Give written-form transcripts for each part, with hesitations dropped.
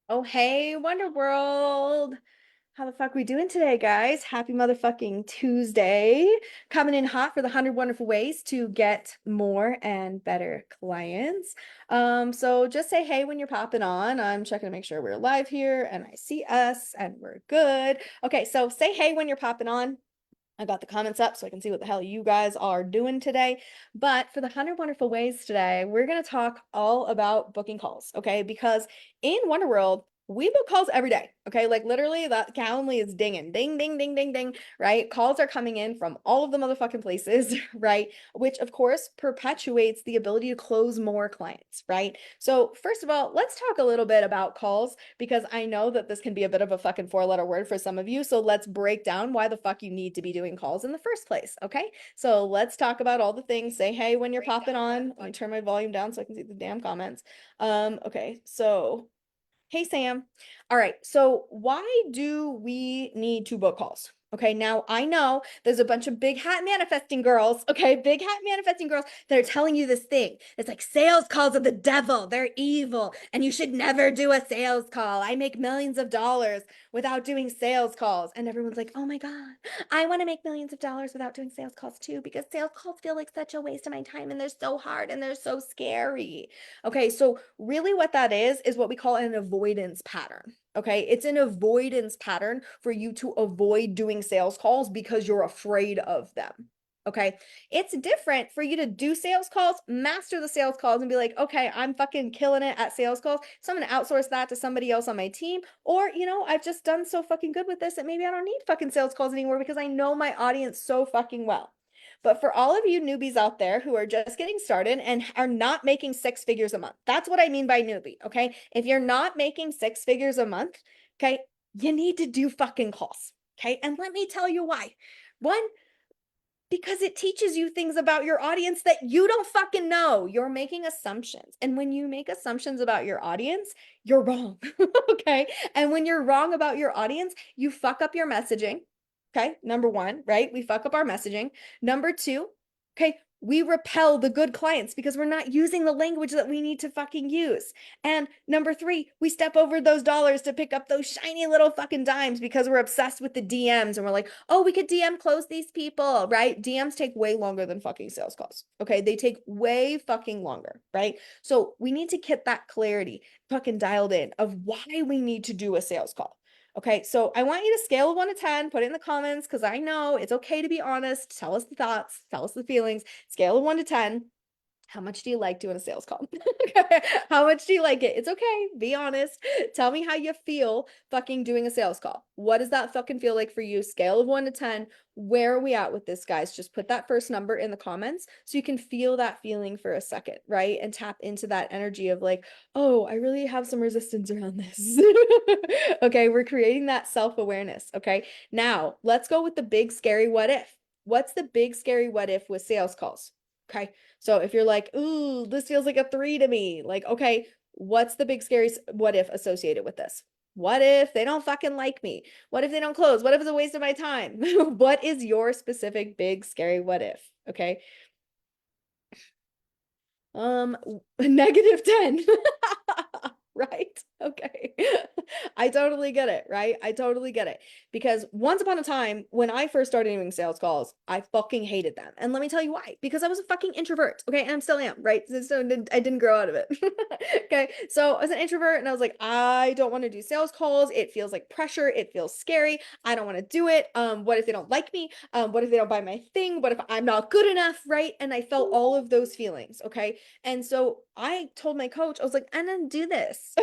Oh, hey, Wonder World. How the fuck we doing today, guys? Happy motherfucking Tuesday. Coming in hot for the 100 wonderful ways to get more and better clients. So just say hey when you're popping on. I'm checking to make sure we're live here and I see us and we're good. Okay, so say hey when you're popping on. I got the comments up so I can see what the hell you guys are doing today. But for the 100 wonderful ways today, we're going to talk all about booking calls, okay? Because in Wonder World, we book calls every day, okay? Like literally that Calendly is dinging, ding, ding, ding, ding, ding, right? Calls are coming in from all of the motherfucking places, right? Which of course perpetuates the ability to close more clients, right? So first of all, let's talk a little bit about calls because I know that this can be a bit of a fucking four-letter word for some of you. So let's break down why the fuck you need to be doing calls in the first place, okay? So let's talk about all the things. Say hey when you're popping on. Let me turn my volume down so I can see the damn comments. Okay, so hey, Sam. All right. So why do we need to book calls? Okay. Now I know there's a bunch of big hat manifesting girls. Okay. Big hat manifesting girls that are telling you this thing. It's like sales calls are the devil. They're evil. And you should never do a sales call. I make millions of dollars without doing sales calls. And everyone's like, oh my God, I want to make millions of dollars without doing sales calls too, because sales calls feel like such a waste of my time and they're so hard and they're so scary. Okay, so really what that is what we call an avoidance pattern. Okay, it's an avoidance pattern for you to avoid doing sales calls because you're afraid of them. Okay, it's different for you to do sales calls, master the sales calls, and be like, okay, I'm fucking killing it at sales calls. So I'm gonna outsource that to somebody else on my team. Or, I've just done so fucking good with this that maybe I don't need fucking sales calls anymore because I know my audience so fucking well. But for all of you newbies out there who are just getting started and are not making six figures a month, that's what I mean by newbie. Okay. If you're not making six figures a month, okay, you need to do fucking calls. Okay. And let me tell you why. One, because it teaches you things about your audience that you don't fucking know. You're making assumptions. And when you make assumptions about your audience, you're wrong. Okay. And when you're wrong about your audience, you fuck up your messaging. Okay. Number one, right? We fuck up our messaging. Number two, okay, we repel the good clients because we're not using the language that we need to fucking use. And number three, we step over those dollars to pick up those shiny little fucking dimes because we're obsessed with the DMs and we're like, oh, we could DM close these people, right? DMs take way longer than fucking sales calls. Okay. They take way fucking longer, right? So we need to get that clarity fucking dialed in of why we need to do a sales call. Okay, so I want you to scale of 1 to 10, put it in the comments because I know it's okay to be honest. Tell us the thoughts, tell us the feelings. Scale of 1 to 10. How much do you like doing a sales call? How much do you like it? It's okay. Be honest. Tell me how you feel fucking doing a sales call. What does that fucking feel like for you? Scale of 1 to 10. Where are we at with this, guys? Just put that first number in the comments so you can feel that feeling for a second, right? And tap into that energy of like, oh, I really have some resistance around this. Okay, we're creating that self-awareness. Okay, now let's go with the big scary what if. What's the big scary what if with sales calls? Okay, so if you're like, ooh, this feels like a three to me, like, okay, what's the big scary what if associated with this? What if they don't fucking like me? What if they don't close? What if it's a waste of my time? What is your specific big scary what if? Okay. Um, -10. Right? Okay. I totally get it, right? I totally get it. Because once upon a time, when I first started doing sales calls, I fucking hated them. And let me tell you why. Because I was a fucking introvert, okay? And I still am, right? So I didn't grow out of it. Okay. So I was an introvert and I was like, I don't want to do sales calls. It feels like pressure. It feels scary. I don't want to do it. What if they don't like me? What if they don't buy my thing? What if I'm not good enough, right? And I felt all of those feelings, okay? And so I told my coach, I was like, I don't do this.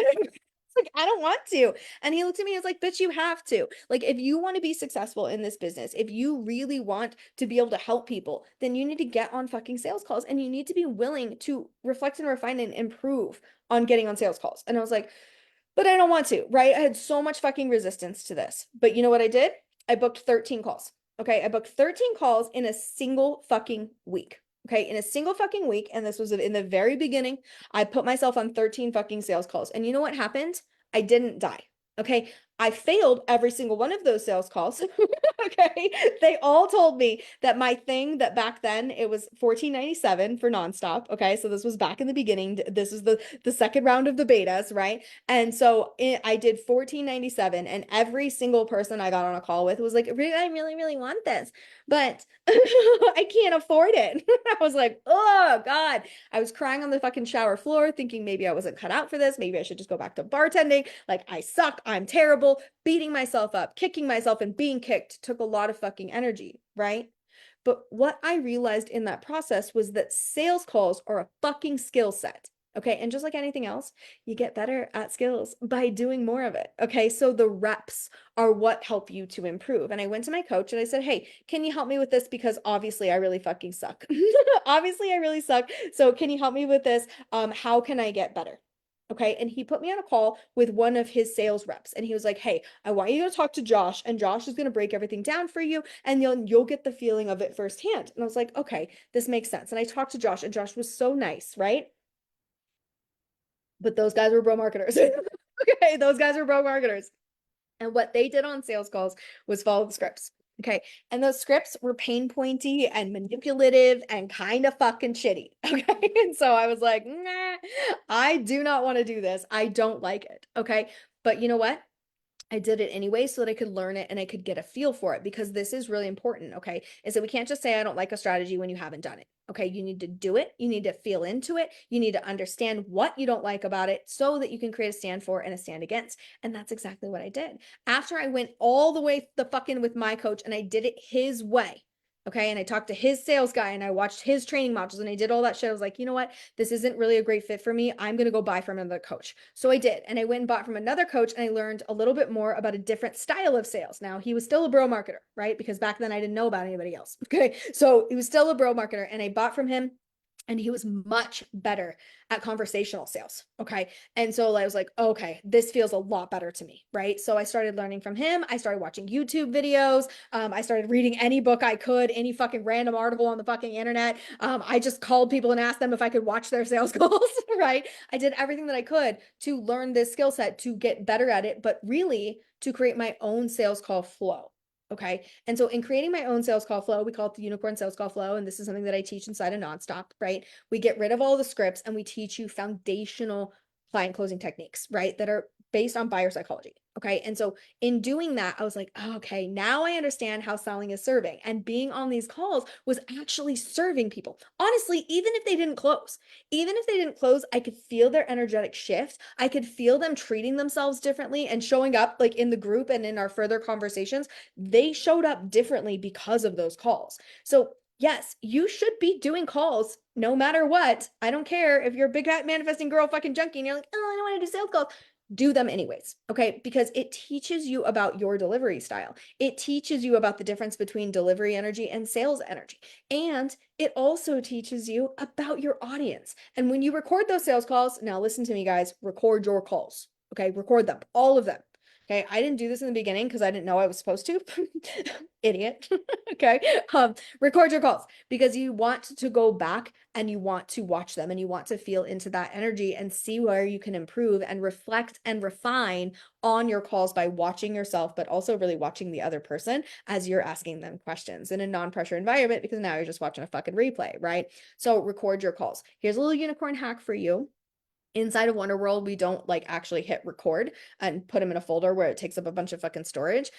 Like, I don't want to. And he looked at me and was like, bitch, you have to. Like, if you want to be successful in this business, if you really want to be able to help people, then you need to get on fucking sales calls and you need to be willing to reflect and refine and improve on getting on sales calls. And I was like, but I don't want to, right? I had so much fucking resistance to this. But you know what I did? I booked 13 calls. Okay. I booked 13 calls in a single fucking week. Okay, in a single fucking week, and this was in the very beginning, I put myself on 13 fucking sales calls. And you know what happened? I didn't die. Okay, I failed every single one of those sales calls. Okay. They all told me that my thing that back then it was $14.97 for nonstop. Okay. So this was back in the beginning. This was the second round of the betas, right? And so I did $14.97, and every single person I got on a call with was like, really, I really, really want this, but I can't afford it. I was like, oh God. I was crying on the fucking shower floor, thinking maybe I wasn't cut out for this. Maybe I should just go back to bartending. Like, I suck. I'm terrible. Beating myself up, kicking myself, and being kicked took a lot of fucking energy, right? But what I realized in that process was that sales calls are a fucking skill set. Okay. And just like anything else, you get better at skills by doing more of it. Okay. So the reps are what help you to improve. And I went to my coach and I said, hey, can you help me with this? Because obviously I really fucking suck. Obviously I really suck. So can you help me with this? How can I get better? Okay. And he put me on a call with one of his sales reps. And he was like, hey, I want you to talk to Josh, and Josh is going to break everything down for you, and you'll get the feeling of it firsthand. And I was like, okay, this makes sense. And I talked to Josh, and Josh was so nice, right? But those guys were bro marketers. Okay. Those guys were bro marketers. And what they did on sales calls was follow the scripts. Okay. And those scripts were pain pointy and manipulative and kind of fucking shitty. Okay. And so I was like, nah, I do not want to do this. I don't like it. Okay. But you know what? I did it anyway so that I could learn it and I could get a feel for it, because this is really important, okay? Is that we can't just say I don't like a strategy when you haven't done it. Okay, you need to do it. You need to feel into it. You need to understand what you don't like about it so that you can create a stand for and a stand against. And that's exactly what I did. After I went all the way the fucking with my coach and I did it his way. Okay. And I talked to his sales guy and I watched his training modules and I did all that shit. I was like, you know what? This isn't really a great fit for me. I'm going to go buy from another coach. So I did. And I went and bought from another coach and I learned a little bit more about a different style of sales. Now, he was still a bro marketer, right? Because back then I didn't know about anybody else. Okay. So he was still a bro marketer and I bought from him. And he was much better at conversational sales. Okay. And so I was like, okay, this feels a lot better to me. Right. So I started learning from him. I started watching YouTube videos. I started reading any book I could, any fucking random article on the fucking internet. I just called people and asked them if I could watch their sales calls. Right. I did everything that I could to learn this skill set, to get better at it, but really to create my own sales call flow. Okay. And so in creating my own sales call flow, we call it the unicorn sales call flow. And this is something that I teach inside of Nonstop, right? We get rid of all the scripts and we teach you foundational client closing techniques, right? That are based on buyer psychology. Okay. And so in doing that, I was like, oh, okay, now I understand how selling is serving. And being on these calls was actually serving people. Honestly, even if they didn't close, I could feel their energetic shift. I could feel them treating themselves differently and showing up like in the group and in our further conversations. They showed up differently because of those calls. So yes, you should be doing calls no matter what. I don't care if you're a big fat manifesting girl fucking junkie and you're like, oh, I don't want to do sales calls. Do them anyways, okay? Because it teaches you about your delivery style. It teaches you about the difference between delivery energy and sales energy. And it also teaches you about your audience. And when you record those sales calls, now listen to me, guys, record your calls, okay? Record them, all of them. Okay, I didn't do this in the beginning because I didn't know I was supposed to. Idiot. Okay. Record your calls because you want to go back and you want to watch them and you want to feel into that energy and see where you can improve and reflect and refine on your calls by watching yourself, but also really watching the other person as you're asking them questions in a non-pressure environment, because now you're just watching a fucking replay, right? So record your calls. Here's a little unicorn hack for you. Inside of Wonderworld, we don't like actually hit record and put them in a folder where it takes up a bunch of fucking storage.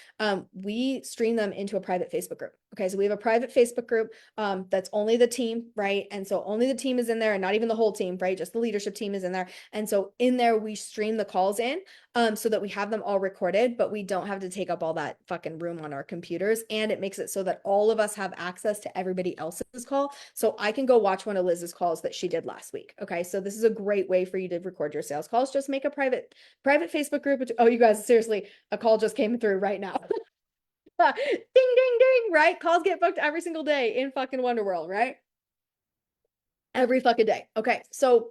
We stream them into a private Facebook group. Okay, so we have a private Facebook group that's only the team, right? And so only the team is in there and not even the whole team, right? Just the leadership team is in there. And so in there, we stream the calls in so that we have them all recorded, but we don't have to take up all that fucking room on our computers. And it makes it so that all of us have access to everybody else's call. So I can go watch one of Liz's calls that she did last week. Okay, so this is a great way for you to record your sales calls. Just make a private Facebook group. Oh, you guys, seriously, a call just came through right now. Ding, ding, ding, right? Calls get booked every single day in fucking Wonderworld, right? Every fucking day. Okay, so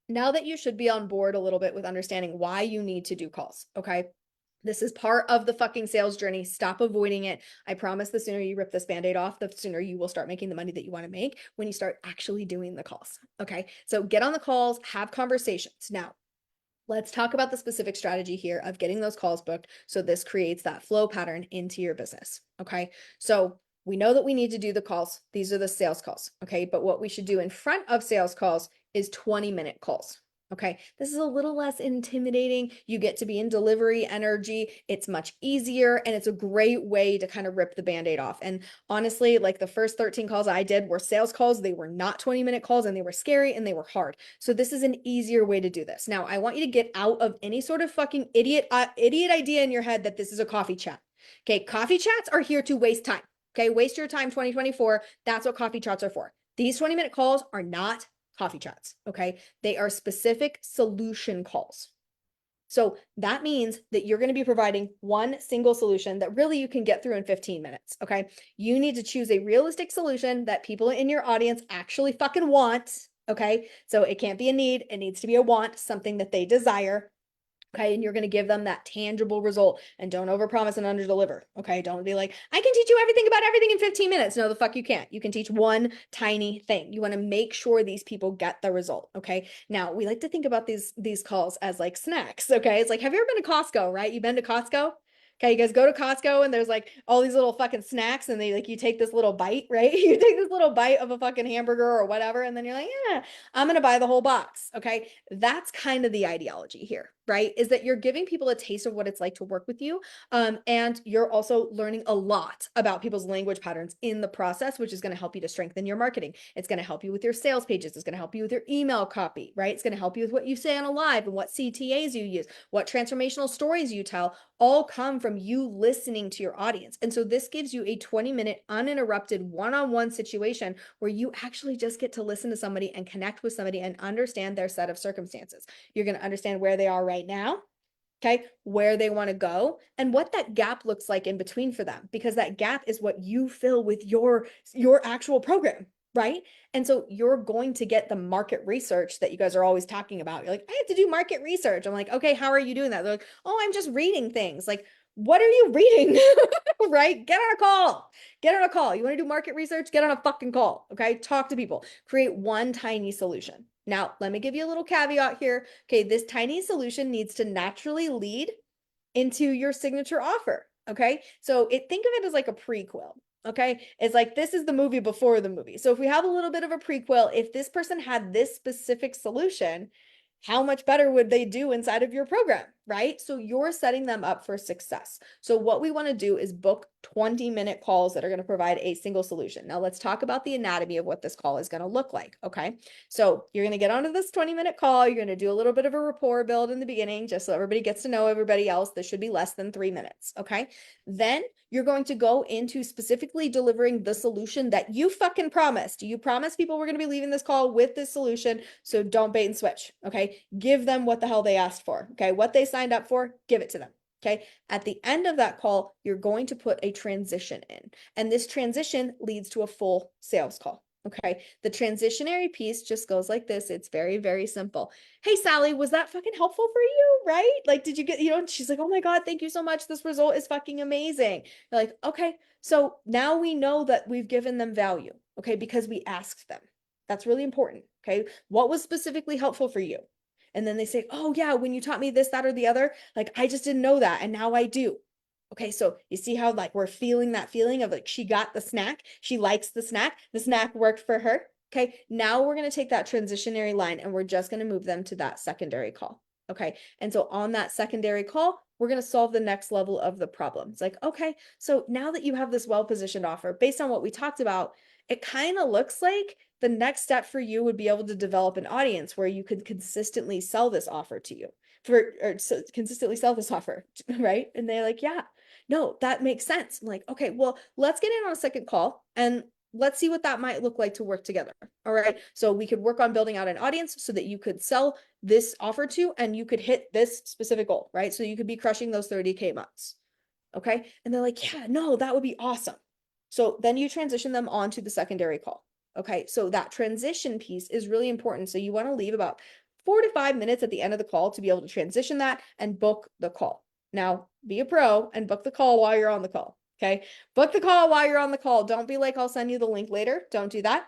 now that you should be on board a little bit with understanding why you need to do calls, okay? This is part of the fucking sales journey. Stop avoiding it. I promise the sooner you rip this Band-Aid off, the sooner you will start making the money that you want to make when you start actually doing the calls. Okay. So get on the calls, have conversations. Now, Let's talk about the specific strategy here of getting those calls booked. So this creates that flow pattern into your business. Okay. So we know that we need to do the calls. These are the sales calls. Okay. But what we should do in front of sales calls is 20-minute calls. Okay. This is a little less intimidating. You get to be in delivery energy. It's much easier and it's a great way to kind of rip the band-aid off. And honestly, like the first 13 calls I did were sales calls. They were not 20-minute calls and they were scary and they were hard. So this is an easier way to do this. Now, I want you to get out of any sort of fucking idiot idea in your head that this is a coffee chat. Okay. Coffee chats are here to waste time. Okay. Waste your time 2024. That's what coffee chats are for. These 20-minute calls are not coffee chats. Okay. They are specific solution calls. So that means that you're going to be providing one single solution that really you can get through in 15 minutes. Okay. You need to choose a realistic solution that people in your audience actually fucking want. Okay. So it can't be a need. It needs to be a want, something that they desire. Okay. And you're going to give them that tangible result, and don't overpromise and underdeliver. Okay. Don't be like, I can teach you everything about everything in 15 minutes. No, the fuck you can't. You can teach one tiny thing. You want to make sure these people get the result. Okay. Now we like to think about these calls as like snacks. Okay. It's like, have you ever been to Costco, right? You've been to Costco? Okay, you guys go to Costco and there's like all these little fucking snacks and they like you take this little bite, right? You take this little bite of a fucking hamburger or whatever, and then you're like, yeah, I'm gonna buy the whole box. Okay. That's kind of the ideology here, right? Is that you're giving people a taste of what it's like to work with you. And you're also learning a lot about people's language patterns in the process, which is going to help you to strengthen your marketing. It's going to help you with your sales pages. It's going to help you with your email copy, right? It's going to help you with what you say on a live and what CTAs you use, what transformational stories you tell, all come from you listening to your audience. And so this gives you a 20-minute uninterrupted one-on-one situation where you actually just get to listen to somebody and connect with somebody and understand their set of circumstances. You're going to understand where they are right now, okay, where they want to go, and what that gap looks like in between for them, because that gap is what you fill with your actual program, right? And so you're going to get the market research that you guys are always talking about. You're like, I have to do market research. I'm like, okay, how are you doing that? They're like, oh, I'm just reading things. Like, what are you reading? Right? Get on a call. Get on a call. You want to do market research? Get on a fucking call. Okay. Talk to people. Create one tiny solution. Now, let me give you a little caveat here. Okay. This tiny solution needs to naturally lead into your signature offer. Okay. So think of it as like a prequel. Okay. It's like, this is the movie before the movie. So if we have a little bit of a prequel, if this person had this specific solution, how much better would they do inside of your program, right? So you're setting them up for success. So what we want to do is book 20-minute calls that are going to provide a single solution. Now let's talk about the anatomy of what this call is going to look like. Okay. So you're going to get onto this 20-minute call. You're going to do a little bit of a rapport build in the beginning, just so everybody gets to know everybody else. This should be less than 3 minutes. Okay. Then you're going to go into specifically delivering the solution that you fucking promised. You promised people we're going to be leaving this call with this solution. So don't bait and switch. Okay. Give them what the hell they asked for. Okay. What they signed up for, give it to them. Okay. At the end of that call, you're going to put a transition in, and this transition leads to a full sales call. Okay. The transitionary piece just goes like this. It's very, very simple. Hey, Sally, was that fucking helpful for you? Right? Like, did you get, she's like, oh my God, thank you so much. This result is fucking amazing. You're like, okay. So now we know that we've given them value. Okay. Because we asked them. That's really important. Okay. What was specifically helpful for you? And then they say, oh yeah, when you taught me this, that, or the other, like, I just didn't know that. And now I do. Okay, so you see how like we're feeling that feeling of like she got the snack, she likes the snack worked for her. Okay, now we're going to take that transitionary line and we're just going to move them to that secondary call. Okay, and so on that secondary call, we're going to solve the next level of the problem. It's like, okay, so now that you have this well-positioned offer, based on what we talked about, it kind of looks like the next step for you would be able to develop an audience where you could consistently sell this offer to you consistently sell this offer, right? And they're like, yeah, no, that makes sense. I'm like, okay, well, let's get in on a second call and let's see what that might look like to work together. All right. So we could work on building out an audience so that you could sell this offer to, and you could hit this specific goal, right? So you could be crushing those 30K months. Okay. And they're like, yeah, no, that would be awesome. So then you transition them on to the secondary call. Okay. So that transition piece is really important. So you want to leave about 4 to 5 minutes at the end of the call to be able to transition that and book the call. Now, be a pro and book the call while you're on the call. Okay. Book the call while you're on the call. Don't be like, I'll send you the link later. Don't do that.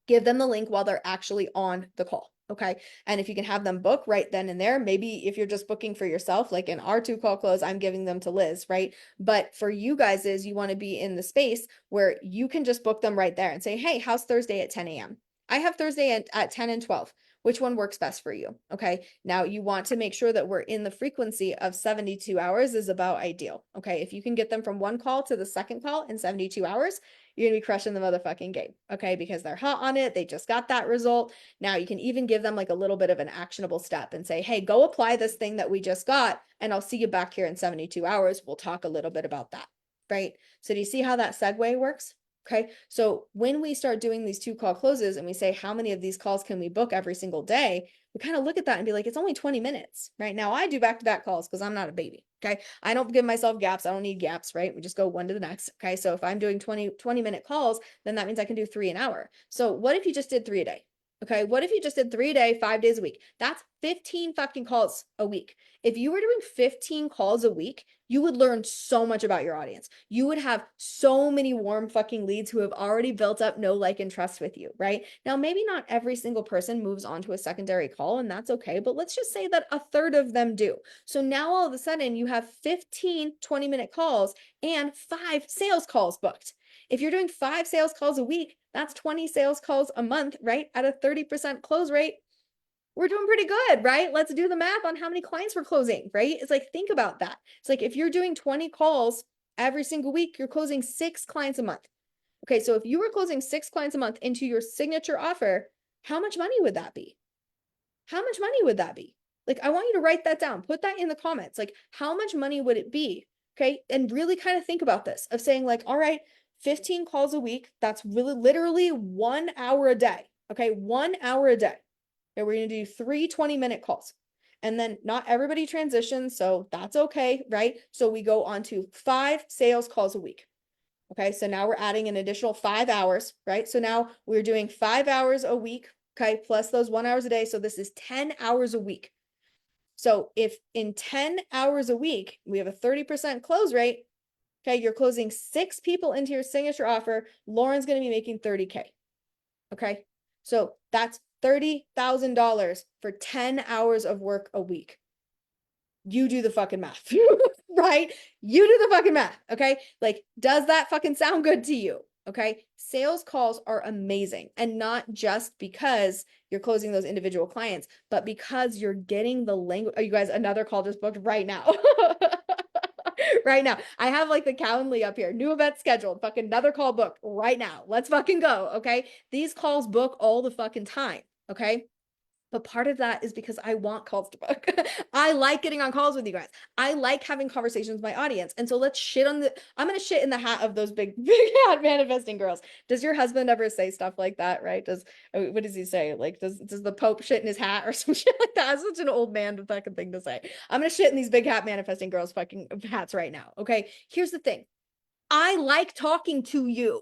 Give them the link while they're actually on the call. Okay. And if you can have them book right then and there, maybe if you're just booking for yourself, like in our 2 call close, I'm giving them to Liz, right? But for you guys is you want to be in the space where you can just book them right there and say, hey, how's Thursday at 10 a.m.? I have Thursday at 10 and 12. Which one works best for you? Okay. Now you want to make sure that we're in the frequency of 72 hours is about ideal. Okay. If you can get them from 1 call to the 2nd call in 72 hours, you're going to be crushing the motherfucking game. Okay. Because they're hot on it. They just got that result. Now you can even give them like a little bit of an actionable step and say, hey, go apply this thing that we just got, and I'll see you back here in 72 hours. We'll talk a little bit about that, right? So do you see how that segue works? Okay. So when we start doing these 2 call closes and we say, how many of these calls can we book every single day? We kind of look at that and be like, it's only 20 minutes, right? Now I do back-to-back calls because I'm not a baby. Okay. I don't give myself gaps. I don't need gaps, right? We just go one to the next. Okay. So if I'm doing 20-minute calls, then that means I can do 3 an hour. So what if you just did 3 a day? Okay, what if you just did 3 a day, 5 days a week? That's 15 fucking calls a week. If you were doing 15 calls a week, you would learn so much about your audience. You would have so many warm fucking leads who have already built up know, like, and trust with you, right? Now, maybe not every single person moves on to a secondary call, and that's okay, but let's just say that a third of them do. So now all of a sudden you have 15 20-minute calls and 5 sales calls booked. If you're doing 5 sales calls a week, that's 20 sales calls a month, right? At a 30% close rate, we're doing pretty good, right? Let's do the math on how many clients we're closing, right? It's like, think about that. It's like if you're doing 20 calls every single week, you're closing 6 clients a month. Okay, so if you were closing 6 clients a month into your signature offer, how much money would that be? How much money would that be? Like, I want you to write that down. Put that in the comments. Like, how much money would it be? Okay. And really kind of think about this of saying, like, all right, 15 calls a week. That's really literally 1 hour a day. Okay. 1 hour a day. Okay, we're going to do 3 20-minute calls. And then not everybody transitions. So that's okay. Right. So we go on to 5 sales calls a week. Okay. So now we're adding an additional 5 hours. Right. So now we're doing 5 hours a week. Okay. Plus those 1 hours a day. So this is 10 hours a week. So if in 10 hours a week, we have a 30% close rate, okay, you're closing 6 people into your signature offer, Lauren's going to be making 30K. Okay. So that's $30,000 for 10 hours of work a week. You do the fucking math, right? You do the fucking math. Okay. Like, does that fucking sound good to you? Okay. Sales calls are amazing. And not just because you're closing those individual clients, but because you're getting the language. Oh, you guys, another call just booked right now. Right now. I have like the Calendly up here. New event scheduled. Fucking another call booked right now. Let's fucking go. Okay. These calls book all the fucking time. Okay. But part of that is because I want calls to book. I like getting on calls with you guys. I like having conversations with my audience. And so let's shit on I'm going to shit in the hat of those big hat manifesting girls. Does your husband ever say stuff like that? Right? What does he say? Like, does the Pope shit in his hat or some shit like that? That's such an old man fucking thing to say. I'm going to shit in these big hat manifesting girls fucking hats right now. Okay. Here's the thing. I like talking to you.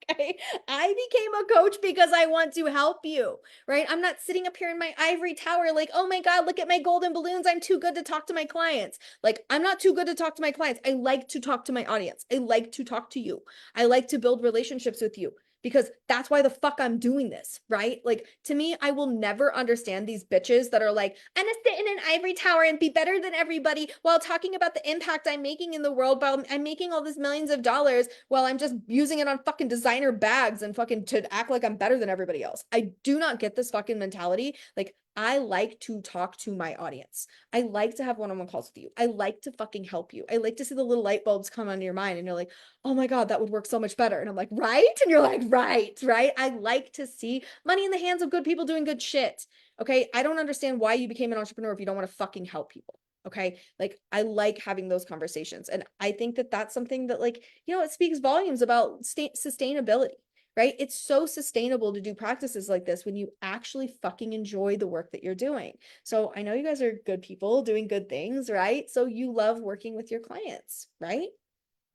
Okay. I became a coach because I want to help you, right? I'm not sitting up here in my ivory tower like, oh my God, look at my golden balloons. I'm too good to talk to my clients. Like, I'm not too good to talk to my clients. I like to talk to my audience. I like to talk to you. I like to build relationships with you because that's why the fuck I'm doing this, right? Like, to me, I will never understand these bitches that are like, I'm gonna sit in an ivory tower and be better than everybody while talking about the impact I'm making in the world, while I'm making all this millions of dollars while I'm just using it on fucking designer bags and fucking to act like I'm better than everybody else. I do not get this fucking mentality. Like, I like to talk to my audience. I like to have one-on-one calls with you. I like to fucking help you. I like to see the little light bulbs come on your mind and you're like, oh my God, that would work so much better. And I'm like, right? And you're like, right. I like to see money in the hands of good people doing good shit. Okay. I don't understand why you became an entrepreneur if you don't want to fucking help people. Okay. Like, I like having those conversations. And I think that that's something that, like, it speaks volumes about sustainability, right? It's so sustainable to do practices like this when you actually fucking enjoy the work that you're doing. So I know you guys are good people doing good things, right? So you love working with your clients, right?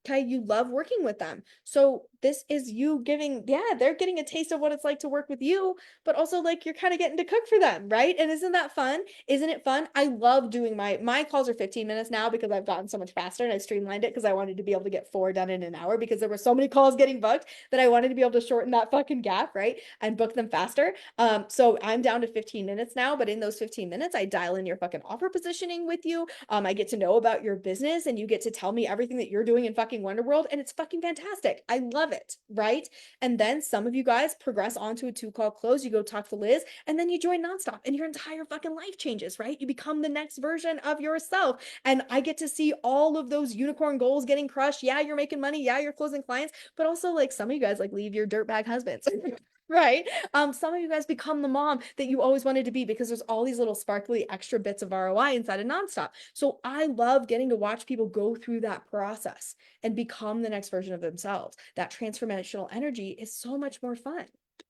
Okay, you love working with them. So this is you giving, yeah, they're getting a taste of what it's like to work with you, but also like you're kind of getting to cook for them, right? And isn't that fun? Isn't it fun? I love doing my calls are 15 minutes now because I've gotten so much faster and I streamlined it because I wanted to be able to get 4 done in an hour because there were so many calls getting booked that I wanted to be able to shorten that fucking gap, right? And book them faster. So I'm down to 15 minutes now, but in those 15 minutes, I dial in your fucking offer positioning with you. I get to know about your business and you get to tell me everything that you're doing in fucking Wonderworld, and it's fucking fantastic. I love it, right? And then some of you guys progress onto a 2-call close. You go talk to Liz, and then you join Nonstop, and your entire fucking life changes, right? You become the next version of yourself. And I get to see all of those unicorn goals getting crushed. Yeah, you're making money. Yeah, you're closing clients, but also like some of you guys like leave your dirtbag husbands. Right. Some of you guys become the mom that you always wanted to be because there's all these little sparkly extra bits of ROI inside of Nonstop. So I love getting to watch people go through that process and become the next version of themselves. That transformational energy is so much more fun,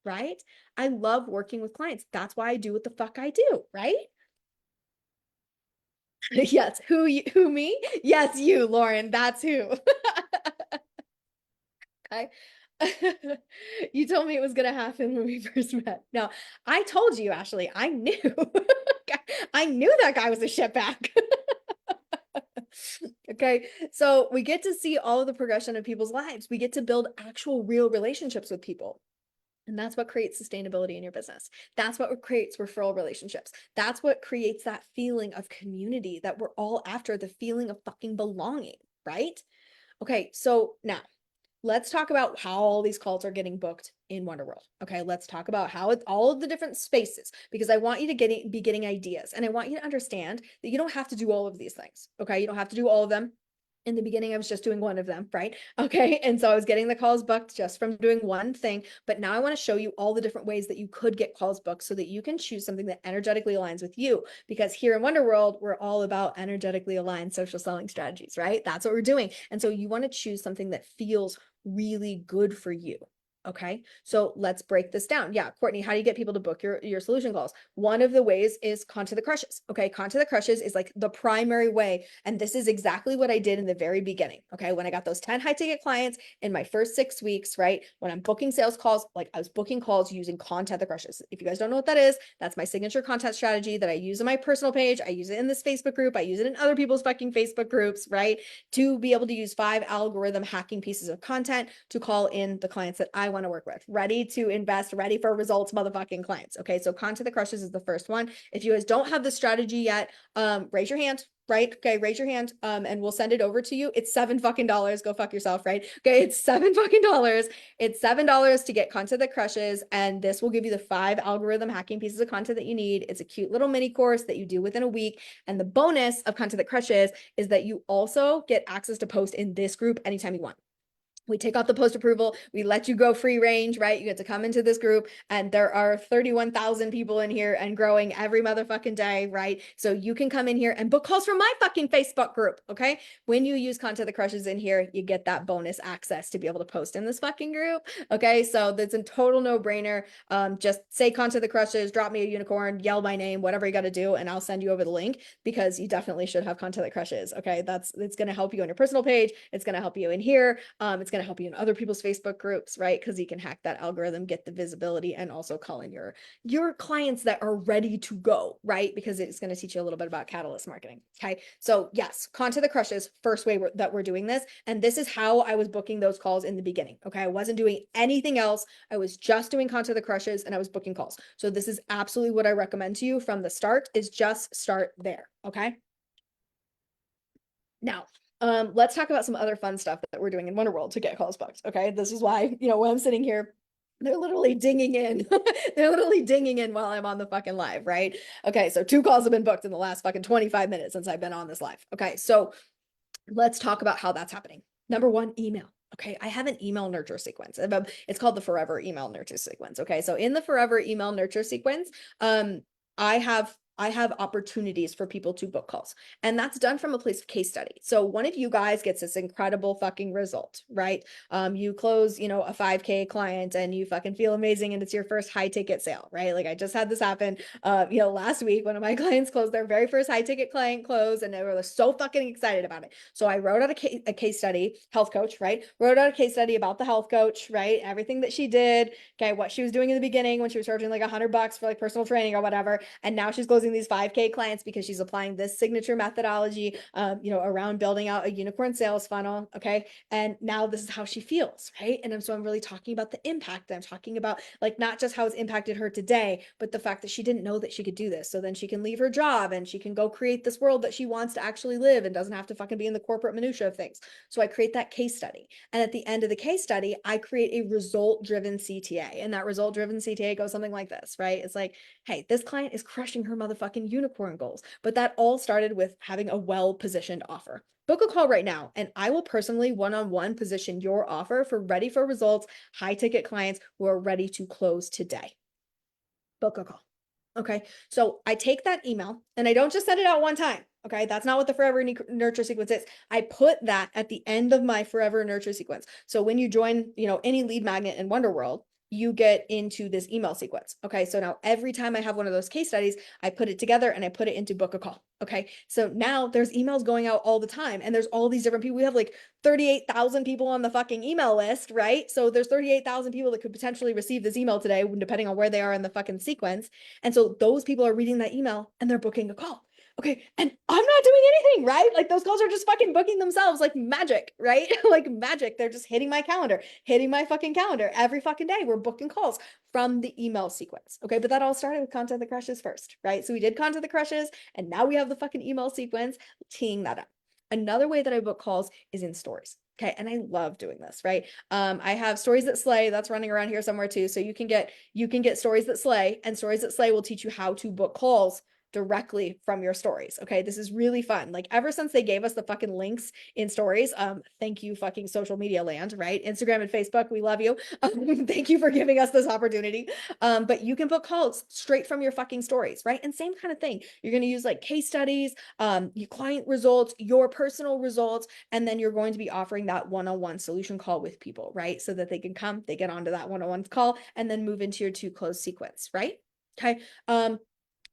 right? I love working with clients. That's why I do what the fuck I do, right? Yes. Who me? Yes, you, Lauren. That's who. I You told me it was gonna happen when we first met. No, I told you, Ashley, I knew. I knew that guy was a shitbag. Okay, so we get to see all of the progression of people's lives. We get to build actual real relationships with people. And that's what creates sustainability in your business. That's what creates referral relationships. That's what creates that feeling of community that we're all after, the feeling of fucking belonging, right? Okay, so now let's talk about how all these calls are getting booked in Wonderworld. Okay, let's talk about how it's all of the different spaces because I want you to be getting ideas, and I want you to understand that you don't have to do all of these things. Okay, you don't have to do all of them. In the beginning, I was just doing one of them, right? Okay, and so I was getting the calls booked just from doing one thing, but now I want to show you all the different ways that you could get calls booked so that you can choose something that energetically aligns with you. Because here in Wonderworld, we're all about energetically aligned social selling strategies, right? That's what we're doing. And so you want to choose something that feels really good for you. Okay, so let's break this down. Yeah, Courtney, how do you get people to book your solution calls? One of the ways is Content the Crushes. Okay, Content the Crushes is like the primary way. And this is exactly what I did in the very beginning. Okay, when I got those 10 high ticket clients in my first 6 weeks, right? When I'm booking sales calls, like I was booking calls using Content the Crushes. If you guys don't know what that is, that's my signature content strategy that I use on my personal page. I use it in this Facebook group. I use it in other people's fucking Facebook groups, right? To be able to use 5 algorithm hacking pieces of content to call in the clients that I want to work with, ready to invest, ready for results, motherfucking clients. Okay, so Content the Crushes is the first one. If you guys don't have the strategy yet, raise your hand. Right? Okay, raise your hand, and we'll send it over to you. It's $7 fucking. Go fuck yourself, right? Okay, it's $7 fucking. It's $7 to get Content that Crushes, and this will give you the 5 algorithm hacking pieces of content that you need. It's a cute little mini course that you do within a week. And the bonus of Content that Crushes is that you also get access to post in this group anytime you want. We take off the post approval. We let you go free range, right? You get to come into this group, and there are 31,000 people in here and growing every motherfucking day, right? So you can come in here and book calls from my fucking Facebook group, okay? When you use Content that Crushes in here, you get that bonus access to be able to post in this fucking group, okay? So that's a total no-brainer. Just say Content that Crushes, drop me a unicorn, yell my name, whatever you got to do, and I'll send you over the link because you definitely should have Content that Crushes, okay? It's going to help you on your personal page. It's going to help you in here. It's going to help you in other people's Facebook groups, right? Because you can hack that algorithm, get the visibility, and also call in your clients that are ready to go, right? Because it's going to teach you a little bit about catalyst marketing. Okay, so yes, Content that Crushes, first way that we're doing this, and this is how I was booking those calls in the beginning. Okay, I wasn't doing anything else. I was just doing Content that Crushes, and I was booking calls. So this is absolutely what I recommend to you from the start. Is just start there. Okay. Now, let's talk about some other fun stuff that we're doing in Wonderworld to get calls booked. Okay, this is why, when I'm sitting here, they're literally dinging in. They're literally dinging in while I'm on the fucking live, right? Okay, so 2 calls have been booked in the last fucking 25 minutes since I've been on this live. Okay, so let's talk about how that's happening. Number 1, email. Okay, I have an email nurture sequence. It's called the Forever Email Nurture Sequence. Okay, so in the Forever Email Nurture Sequence, I have I have opportunities for people to book calls. And that's done from a place of case study. So one of you guys gets this incredible fucking result, right? You close, a 5K client and you fucking feel amazing and it's your first high ticket sale, right? Like I just had this happen, last week, one of my clients closed their very first high ticket client close and they were so fucking excited about it. So I wrote out a case study, health coach, right? Wrote out a case study about the health coach, right? Everything that she did, okay, what she was doing in the beginning when she was charging like $100 for like personal training or whatever. And now she's closing these 5K clients because she's applying this signature methodology, around building out a unicorn sales funnel. Okay. And now this is how she feels, right? And so I'm really talking about the impact. I'm talking about like not just how it's impacted her today, but the fact that she didn't know that she could do this. So then she can leave her job and she can go create this world that she wants to actually live and doesn't have to fucking be in the corporate minutia of things. So I create that case study. And at the end of the case study, I create a result-driven CTA. And that result-driven CTA goes something like this, right? It's like, hey, this client is crushing her motherfucking unicorn goals. But that all started with having a well-positioned offer. Book a call right now, and I will personally one-on-one position your offer for ready for results, high ticket clients who are ready to close today. Book a call. Okay. So I take that email and I don't just send it out one time. Okay. That's not what the forever nurture sequence is. I put that at the end of my forever nurture sequence. So when you join, any lead magnet in Wonder World, you get into this email sequence. Okay. So now every time I have one of those case studies, I put it together and I put it into book a call. Okay. So now there's emails going out all the time and there's all these different people. We have like 38,000 people on the fucking email list, right? So there's 38,000 people that could potentially receive this email today, depending on where they are in the fucking sequence. And so those people are reading that email and they're booking a call. Okay. And I'm not doing anything, right? Like those calls are just fucking booking themselves like magic, right? Like magic. They're just hitting my calendar, hitting my fucking calendar every fucking day. We're booking calls from the email sequence. Okay. But that all started with Content That Crushes first, right? So we did Content That Crushes and now we have the fucking email sequence teeing that up. Another way that I book calls is in stories. Okay. And I love doing this, right? I have Stories That Slay that's running around here somewhere too. So you can get Stories That Slay, and Stories That Slay will teach you how to book calls directly from your stories. Okay. This is really fun. Like ever since they gave us the fucking links in stories, thank you fucking social media land, right? Instagram and Facebook, we love you. Thank you for giving us this opportunity. But you can book calls straight from your fucking stories, right? And same kind of thing. You're going to use like case studies, your client results, your personal results, and then you're going to be offering that one-on-one solution call with people, right? So that they can come, they get onto that one-on-one call and then move into your to close sequence, right? Okay.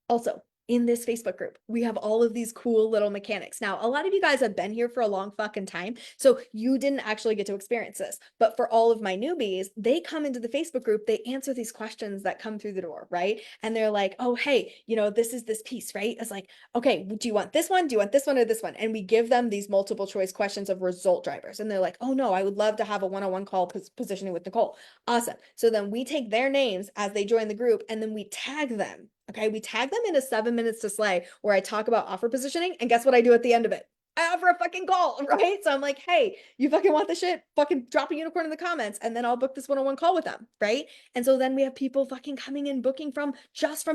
Also, in this Facebook group, we have all of these cool little mechanics. Now, a lot of you guys have been here for a long fucking time, so you didn't actually get to experience this. But for all of my newbies, they come into the Facebook group, they answer these questions that come through the door, right? And they're like, oh, hey, this is this piece, right? It's like, okay, do you want this one? Do you want this one or this one? And we give them these multiple choice questions of result drivers. And they're like, oh no, I would love to have a one-on-one call positioning with Nicole. Awesome. So then we take their names as they join the group and then we tag them. Okay, we tag them into 7 Minutes to Slay, where I talk about offer positioning. And guess what I do at the end of it? I offer a fucking call, right? So I'm like, hey, you fucking want the shit? Fucking drop a unicorn in the comments, and then I'll book this one-on-one call with them, right? And so then we have people fucking coming in, booking from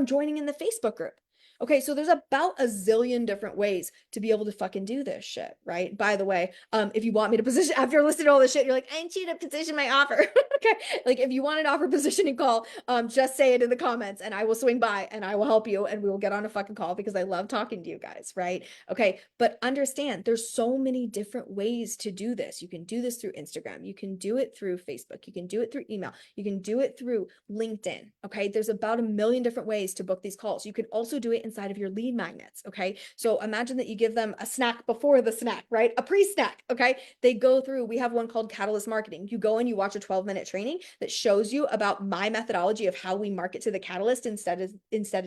joining in the Facebook group. Okay, so there's about a zillion different ways to be able to fucking do this shit, right? By the way, if you want me to position after you're listening to all this shit, you're like, I need you to position my offer. Okay, like if you want an offer positioning call, just say it in the comments and I will swing by and I will help you and we will get on a fucking call because I love talking to you guys, right? Okay, but understand there's so many different ways to do this. You can do this through Instagram, you can do it through Facebook, you can do it through email, you can do it through LinkedIn. Okay, there's about a million different ways to book these calls. You can also do it inside of your lead magnets. Okay, so imagine that you give them a snack before the snack, right? A pre-snack. Okay, they go through, we have one called Catalyst Marketing. You go and you watch a 12-minute training that shows you about my methodology of how we market to the catalyst instead of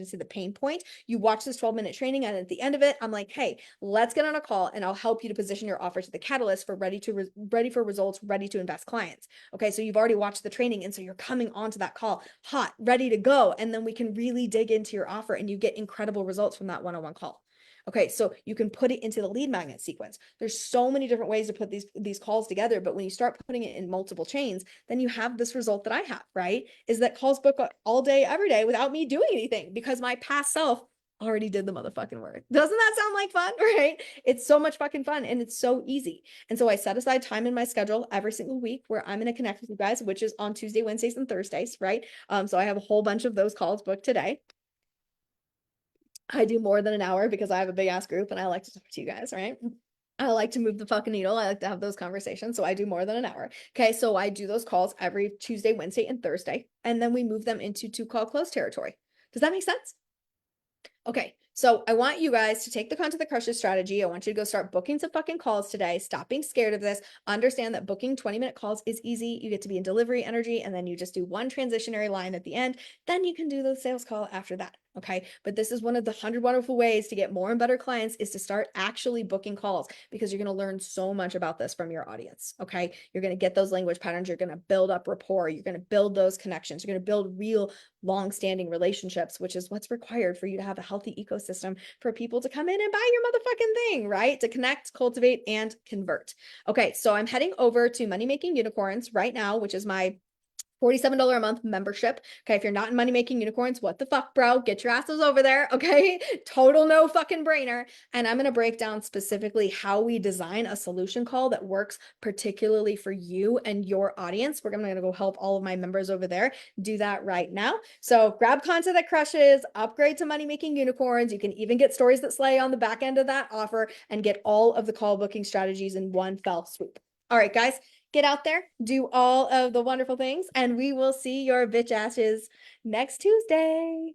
to the pain point. You watch this 12-minute training and at the end of it, I'm like, hey, let's get on a call and I'll help you to position your offer to the catalyst for ready for results, ready to invest clients. Okay, so you've already watched the training and so you're coming onto that call hot, ready to go, and then we can really dig into your offer and you get incredible results from that one-on-one call. Okay, so you can put it into the lead magnet sequence. There's so many different ways to put these calls together, but when you start putting it in multiple chains, then you have this result that I have, right? Is that calls book all day, every day without me doing anything because my past self already did the motherfucking work. Doesn't that sound like fun, right? It's so much fucking fun and it's so easy. And so I set aside time in my schedule every single week where I'm going to connect with you guys, which is on Tuesday, Wednesdays, and Thursdays, right? So I have a whole bunch of those calls booked today. I do more than an hour because I have a big ass group and I like to talk to you guys, right? I like to move the fucking needle. I like to have those conversations. So I do more than an hour. Okay. So I do those calls every Tuesday, Wednesday, and Thursday. And then we move them into 2 call close territory. Does that make sense? Okay, so I want you guys to take the Content That Crushes strategy. I want you to go start booking some fucking calls today. Stop being scared of this. Understand that booking 20-minute calls is easy. You get to be in delivery energy, and then you just do one transitionary line at the end. Then you can do the sales call after that. Okay, but this is one of the 100 wonderful ways to get more and better clients is to start actually booking calls because you're going to learn so much about this from your audience. Okay, you're going to get those language patterns. You're going to build up rapport. You're going to build those connections. You're going to build real long-standing relationships, which is what's required for you to have a healthy ecosystem for people to come in and buy your motherfucking thing, right? To connect, cultivate, and convert. Okay, so I'm heading over to Money Making Unicorns right now, which is my $47 a month membership. Okay, if you're not in Money Making Unicorns, what the fuck, bro? Get your asses over there. Okay, total no fucking brainer. And I'm going to break down specifically how we design a solution call that works particularly for you and your audience. We're going to go help all of my members over there do that right now. So grab Content That Crushes, upgrade to Money Making Unicorns. You can even get Stories That Slay on the back end of that offer and get all of the call booking strategies in one fell swoop. All right, guys, get out there, do all of the wonderful things, and we will see your bitch asses next Tuesday.